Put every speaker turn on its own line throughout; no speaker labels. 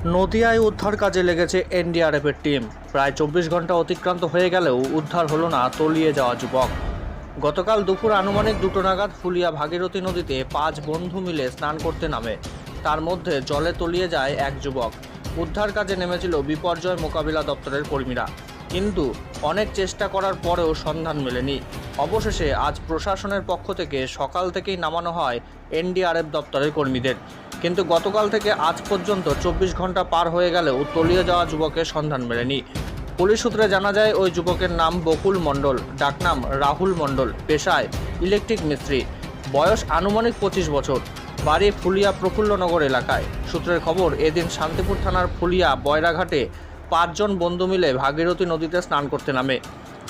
নদিয়ায় উদ্ধার কাজে লেগেছে এনডিআরএফের টিম। প্রায় 24 ঘন্টা অতিক্রান্ত হয়ে গেলেও উদ্ধার হলো না তলিয়ে যাওয়া যুবক। গতকাল দুপুর আনুমানিক 2টো নাগাদ ফুলিয়া ভাগীরথী নদীতে 5 বন্ধু মিলে স্নান করতে নামে। তার মধ্যে জলে তলিয়ে যায় এক যুবক। উদ্ধার কাজে নেমেছিল বিপর্যয় মোকাবিলা দপ্তরের কর্মীরা, কিন্তু অনেক চেষ্টা করার পরেও সন্ধান মেলেনি। অবশেষে আজ প্রশাসনের পক্ষ থেকে সকাল থেকেই নামানো হয় এনডিআরএফ দপ্তরের কর্মীদের, কিন্তু গতকাল থেকে আজ পর্যন্ত 24 ঘন্টা পার হয়ে গেলেও তলিয়ে যাওয়া যুবকের সন্ধান মেলেনি। পুলিশ সূত্রে জানা যায় ওই যুবকের নাম বকুল মণ্ডল, ডাকনাম রাহুল মণ্ডল, পেশায় ইলেকট্রিক মিস্ত্রি, বয়স আনুমানিক 25 বছর, বাড়ি ফুলিয়া প্রফুল্লনগর এলাকায়। সূত্রের খবর, এদিন শান্তিপুর থানার ফুলিয়া বয়রাঘাটে 5 জন বন্ধু মিলে ভাগীরথী নদীতে স্নান করতে নামে।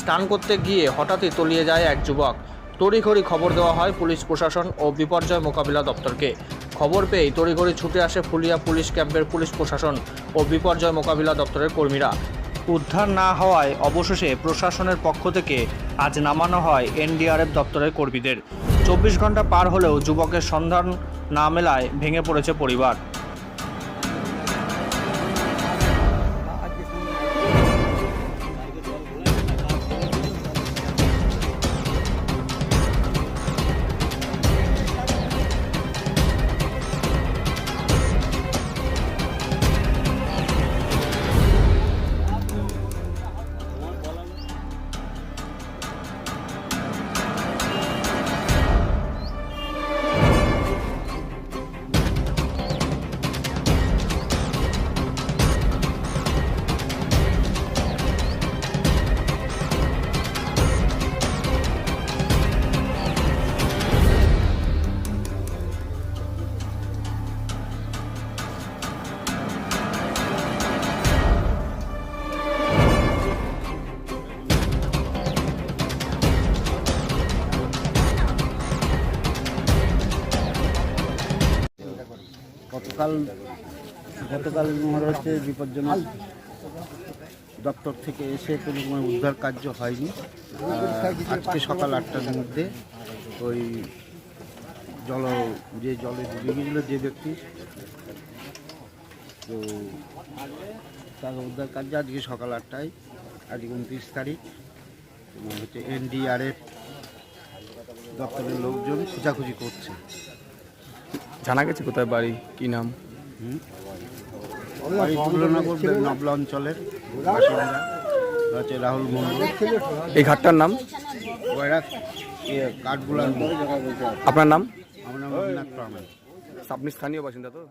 স্নান করতে গিয়ে হঠাৎই তলিয়ে যায় এক যুবক। তড়িঘড়ি খবর দেওয়া হয় পুলিশ প্রশাসন ও বিপর্যয় মোকাবিলা দপ্তরকে। খবর পেয়ে তড়িঘড়ি ছুটে আসে ফুলিয়া পুলিশ ক্যাম্পের পুলিশ প্রশাসন ও বিপর্যয় মোকাবিলা দপ্তরের কর্মীরা। উদ্ধার না হওয়ায় অবশেষে প্রশাসনের পক্ষ থেকে আজ নামানো হয় এনডিআরএফ দপ্তরের কর্মীদের। 24 ঘন্টা পার হলেও যুবকের সন্ধান না মেলায় ভেঙে পড়েছে পরিবার।
গতকাল মনে হচ্ছে বিপজ্জনক দপ্তর থেকে এসে কোনো উদ্ধার কার্য হয়নি। আজকে সকাল 8টার মধ্যে ওই জলে ডুবে গিয়েছিল যে ব্যক্তি, তো তার উদ্ধার কার্য আজকে সকাল 8টায়, আজকে 29 তারিখ হচ্ছে এনডিআরএফ দপ্তরের লোকজন খোঁজাখুঁজি করছে।
জানা গেছে কোথায় বাড়ি, কি নাম?
নবলা অঞ্চলের বাসিন্দা হচ্ছে রাহুল মন্ডল।
এই ঘাটটার নাম
কাঠগুলার।
আপনার নাম?
আমার নাম রবীন্দ্রনাথ প্রামাণিক।
আপনি স্থানীয় বাসিন্দা তো?